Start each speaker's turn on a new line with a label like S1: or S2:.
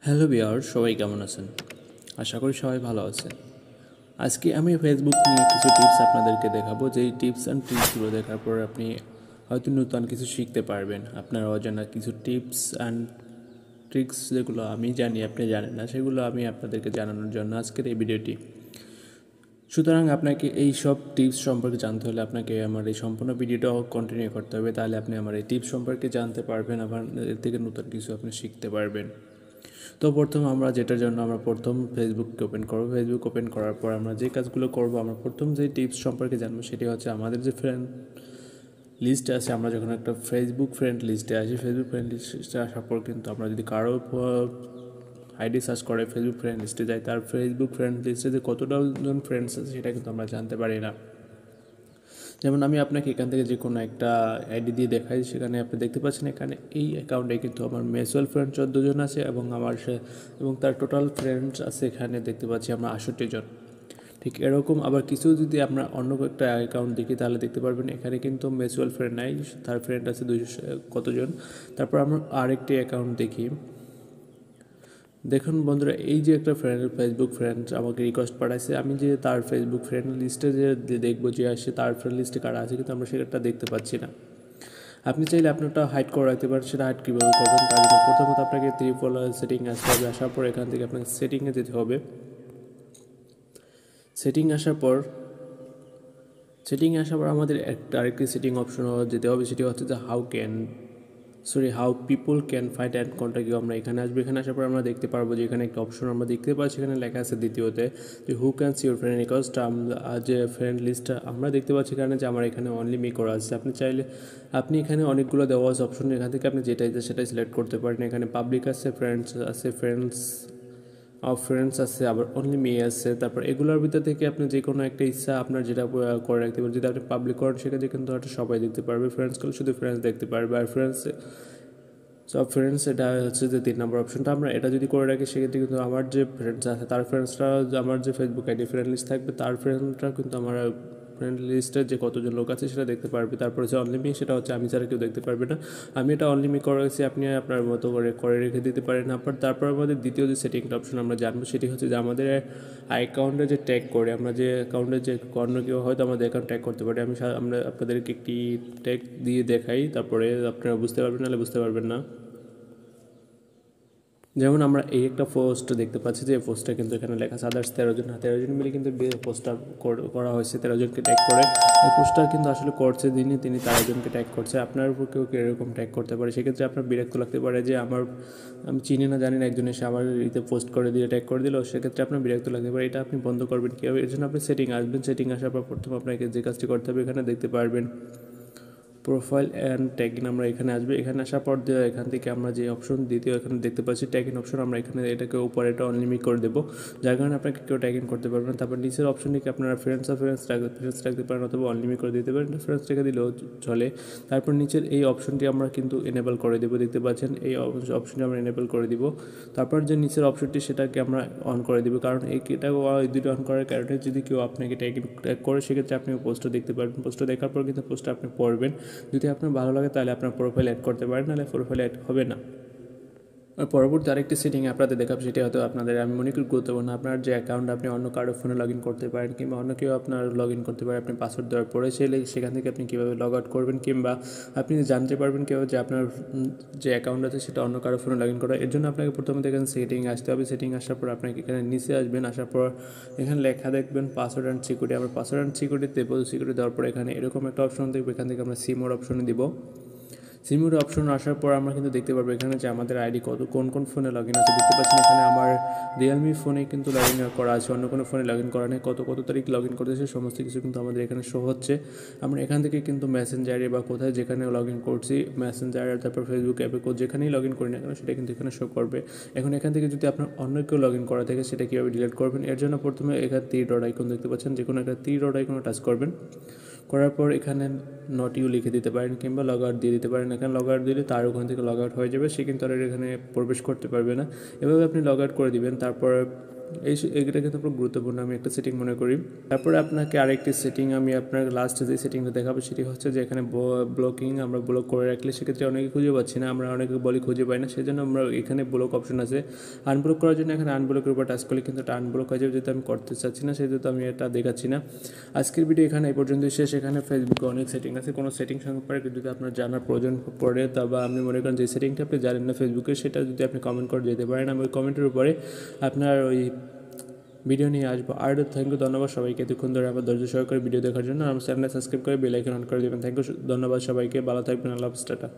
S1: Hello viewer, সবাই কেমন আছেন? আশা করি সবাই ভালো আছেন। আজকে আমি ফেসবুক নিয়ে কিছু টিপস আপনাদেরকে দেখাবো, যেই টিপস অ্যান্ড ট্রিক্সগুলো দেখার পর আপনি হয়তো নতুন কিছু শিখতে পারবেন। আপনার অজানা কিছু টিপস অ্যান্ড ট্রিক্স যেগুলো আমি জানি আপনি জানেন না, সেগুলো আমি আপনাদেরকে জানানোর জন্য আজকের এই ভিডিওটি। সুতরাং আপনাকে এই সব টিপস সম্পর্কে জানতে হলে আপনাকে আমার এই সম্পূর্ণ ভিডিওটা কন্টিনিউ করতে হবে, তাহলে আপনি আমার এই টিপস সম্পর্কে জানতে পারবেন, আবার এর থেকে নতুন কিছু আপনি শিখতে পারবেন। তো প্রথম আমরা যেটার জন্য আমরা প্রথম ফেসবুককে ওপেন করব। ফেসবুক ওপেন করার পর আমরা যে কাজগুলো করব, আমরা প্রথম যে টিপস সম্পর্কে জানবো সেটি হচ্ছে আমাদের যে ফ্রেন্ড লিস্টে আছে। আমরা যখন একটা ফেসবুক ফ্রেন্ড লিস্টে আসি, ফেসবুক ফ্রেন্ড লিস্টে আসার পর কিন্তু আমরা যদি কারো আইডি সার্চ করে ফেসবুক ফ্রেন্ড লিস্টে যাই, তার ফেসবুক ফ্রেন্ড লিস্টে যে কতটা জন ফ্রেন্ডস আছে সেটা কিন্তু আমরা জানতে পারি না। যেমন আমি আপনাকে এখান থেকে যে কোনো একটা আইডি দিয়ে দেখাই, সেখানে আপনি দেখতে পাচ্ছেন এখানে এই অ্যাকাউন্টে কিন্তু আমার মিউচুয়াল ফ্রেন্ড 14 জন আছে এবং এবং তার টোটাল ফ্রেন্ডস আছে এখানে দেখতে পাচ্ছি আমরা 68 জন। ঠিক এরকম আবার কিছু যদি আমরা অন্য একটা অ্যাকাউন্ট দেখি, তাহলে দেখতে পারবেন এখানে কিন্তু মিউচুয়াল ফ্রেন্ড নাই, তার ফ্রেন্ড আছে 200 কতজন। তারপর আমরা আরেকটি অ্যাকাউন্ট দেখি। দেখুন বন্ধুরা, এই যে একটা ফেসবুক ফ্রেন্ড আমাকে রিকোয়েস্ট পাঠাইছে, আমি যে তার ফেসবুক ফ্রেন্ড লিস্টে যে দেখবো যে আসে তার ফ্রেন্ড লিস্টে কারা আছে, কিন্তু আমরা সেটা দেখতে পাচ্ছি না। আপনি চাইলে আপনারটা হাইড করে রাখতে পারেন। সেটা হাইড কীভাবে করবেন, তার জন্য প্রথমত আপনাকে সেটিং আসতে হবে। আসার পর এখান থেকে আপনাকে সেটিংয়ে যেতে হবে। সেটিংয়ে আসার পর আমাদের আরেকটি সেটিং অপশন যেতে হবে, সেটি হচ্ছে যে how people can find and contact you. আমরা এখানে আসবো। এখানে আসার পর আমরা দেখতে পারবো যে এখানে একটা অপশন আমরা দেখতে পাচ্ছি, এখানে লেখা আছে দ্বিতীয়তে যে who can see your friend request. যে ফ্রেন্ড লিস্টটা আমরা দেখতে পাচ্ছি এখানে যে আমার এখানে অনলি মি করা আছে। আপনি এখানে অনেকগুলো দেওয়া আছে অপশন, এখান থেকে আপনি যেটাই সেটাই সিলেক্ট করতে পারেন। এখানে পাবলিক আছে, ফ্রেন্ডস আছে, আবার অনলি মি আছে। তারপর এগুলোর ভিতর থেকে আপনি যে কোনো একটা ইচ্ছা আপনার যেটা করে রাখতে পারেন। যদি আপনি পাবলিক করেন সেক্ষেত্রে কিন্তু হয়তো সবাই দেখতে পারবে, ফ্রেন্ডস করলে শুধু ফ্রেন্ডস দেখতে পারবে। আর ফ্রেন্ডস এটা হচ্ছে যে 3 নম্বর অপশনটা। আমরা এটা যদি করে রাখি সেক্ষেত্রে কিন্তু আমার যে ফ্রেন্ডস আছে তার ফ্রেন্ডসরা, আমার যে ফেসবুক আইডি ফ্রেন্ড লিস্ট থাকবে তার ফ্রেন্ডরা কিন্তু আমার ফ্রেন্ড লিস্টের যে কতজন লোক আছে সেটা দেখতে পারবে। তারপর হচ্ছে অনলিমি, সেটা হচ্ছে আমি ছাড়া কেউ দেখতে পারবে না। আমি এটা অনলিমি করে রেখেছি, আপনি আপনার মতো করে রেখে দিতে পারেন। তারপর আমাদের দ্বিতীয় যে সেটিংটা অপশন আমরা জানবো, সেটি হচ্ছে যে আমাদের অ্যাকাউন্টে যে ট্যাগ করে, আমরা যে অ্যাকাউন্টে যে অন্য কেউ হয়তো আমাদের অ্যাকাউন্ট ট্যাগ করতে পারি। আমরা আপনাদেরকে একটি ট্যাগ দিয়ে দেখাই, তারপরে আপনারা বুঝতে পারবেন, নাহলে বুঝতে পারবেন না। যেমন আমরা এই একটা পোস্ট দেখতে পাচ্ছি, যে পোস্টটা কিন্তু এখানে লেখা আছে আদার্স 13 জন মিলে কিন্তু পোস্টটা করা হয়েছে, 13 জনকে ট্যাগ করে। এই পোস্টটা কিন্তু আসলে করছে তিনি 13 জনকে ট্যাগ করছে। আপনার উপর কেউ এরকম ট্যাগ করতে পারে, সেক্ষেত্রে আপনার বিরক্ত লাগতে পারে যে আমি চিনি না জানি না, একজন এসে আমার ইতে পোস্ট করে দিয়ে ট্যাগ করে দিল, সেক্ষেত্রে আপনার বিরক্ত লাগতে পারে। এটা আপনি বন্ধ করবেন কীভাবে? এর জন্য আপনি সেটিং আসবেন। সেটিং আসার পর প্রথম আপনাকে যে কাজটি করতে হবে, এখানে দেখতে পারবেন প্রোফাইল অ্যান্ড ট্যাগিন। আমরা এখানে আসবে। এখানে আসার পর এখান থেকে আমরা যে অপশন দ্বিতীয় এখানে দেখতে পাচ্ছি ট্যাগিন অপশন, আমরা এখানে এটাকে উপরে এটা অনলিমিট করে দেবো, যার কারণে আপনাকে কেউ ট্যাগিন করতে পারবেন। তারপর নিচের অপশনটিকে আপনারা ফ্রেন্ডস রাখতে পারেন, অথবা অনলিমিট করে দিতে পারেন। ফ্রেন্ডস রেখে দিলেও চলে। তারপর নিচের এই অপশনটি আমরা কিন্তু এনেবল করে দেবো, দেখতে পাচ্ছেন এই অপশনটি আমরা এনেবল করে দিব। তারপর যে নিচের অপশনটি সেটাকে আমরা অন করে দেবো, কারণ এটা দুটো অন করার কারণে যদি কেউ আপনাকে ট্যাগ করে সেক্ষেত্রে আপনি পোস্টটা দেখতে পারবেন। পোস্টটা দেখার পর কিন্তু পোস্টটা আপনি পড়বেন। যদি আপনার ভালো লাগে তাহলে আপনার প্রোফাইল অ্যাড করতে পারেন, নাহলে প্রোফাইল অ্যাড হবে না। আর পরবর্তী আরেকটি সেটিং আপনাদের দেখাবো, সেটি হয়তো আপনাদের আমি মনে করি গুরুত্বপূর্ণ। আপনার যে অ্যাকাউন্ট আপনি অন্য কারো ফোনে লগ ইন করতে পারেন, কিংবা অন্য কেউ আপনার লগ ইন করতে পারে। আপনি পাসওয়ার্ড দেওয়ার পরে সেখান থেকে আপনি কীভাবে লগ আউট করবেন, কিংবা আপনি জানতে পারবেন কীভাবে যে আপনার যে অ্যাকাউন্ট আছে সেটা অন্য কারো ফোনে লগ ইন করা। এর জন্য আপনাকে প্রথমে এখানে সেটিং আসতে হবে। সেটিং আসার পর আপনাকে এখানে নিচে আসবেন। আসার পর এখানে লেখা দেখবেন পাসওয়ার্ড অ্যান্ড সিকিউরিটি। আমরা পাসওয়ার্ড অ্যান্ড সিকিউরিটি দেবো। সিকিউরিটি দেওয়ার পর এখানে এরকম একটা অপশন দেখবো, এখান থেকে আমরা সিমোর অপশনে দিব। সিমিউর অপশন আসার পর আমরা কিন্তু দেখতে পারবো এখানে যে আমাদের আইডি কোন ফোনে লগ ইন আছে। দেখতে পাচ্ছেন এখানে আমার রিয়েলমি ফোনে কিন্তু লগ ইন করা আছে, অন্য কোনো ফোনে লগ ইন করা নেই। কত তারিখ লগ ইন করতেছে সমস্ত কিছু কিন্তু আমাদের এখানে শো হচ্ছে। আমরা এখান থেকে কিন্তু মেসেঞ্জারে বা কোথায় যেখানে লগ ইন করছি, মেসেঞ্জারে তারপর ফেসবুক অ্যাপে যেখানেই লগ ইন করি না কেন সেটা কিন্তু এখানে শো করবে। এখান থেকে যদি আপনার অন্য কেউ লগ ইন করা থাকে সেটা কীভাবে ডিলিট করবেন, এর জন্য প্রথমে এখানে 3 ডট আইকন দেখতে পাচ্ছেন, যে কোনো একটা 3 ডট আইকনে টাচ করবেন। করার পর এখানে নট ইউ লিখে দিতে পারেন, কিংবা লগ আউট দিয়ে দিতে পারেন। এখানে লগ আউট দিলে তার ওখান থেকে লগ আউট হয়ে যাবে, সে কিন্তু আর এখানে প্রবেশ করতে পারবে না। এভাবে আপনি লগ আউট করে দিবেন। তারপর এইটা কিন্তু খুব গুরুত্বপূর্ণ আমি একটা সেটিং মনে করি। তারপরে আপনাকে আরেকটি সেটিং আমি আপনার লাস্টে যে সেটিংটা দেখাবো সেটি হচ্ছে যে এখানে ব্লকিং আমরা ব্লক করে রাখলে সেক্ষেত্রে অনেকে খুঁজে পাচ্ছি না, আমরা অনেকে বলি খুঁজে পাই না, সেজন্য আমরা এখানে ব্লক অপশন আছে আনব্লক করার জন্য এখানে আনব্লকের উপর টাচ করলে কিন্তু এটা আনব্লক হয়ে যাবে, যেহেতু আমি করতে চাচ্ছি না সেহেতু আমি এটা দেখাচ্ছি না। আজকের ভিডিও এখানে এই পর্যন্তই শেষ। এখানে ফেসবুকে অনেক সেটিং আছে, কোনো সেটিং সম্পর্কে যদি আপনার জানার প্রয়োজন পড়ে বা আপনি মনে করেন যে সেটিংটা আপনি জানেন না ফেসবুকে, সেটা যদি আপনি কমেন্ট করে যেতে পারেন, আমি ওই কমেন্টের উপরে আপনার ওই ভিডিও নিয়ে আসবো। আর থ্যাংক ইউ, ধন্যবাদ সবাইকে এতক্ষণ ধরে আমার ধৈর্য সহকারে ভিডিও দেখার জন্য। আমার চ্যানেল সাবস্ক্রাইব করে বেল আইকন অন করে দেবেন। থ্যাংক ইউ, ধন্যবাদ সবাইকে, ভালো থাকবেন, আল্লাহ হাফেজ, টাটা।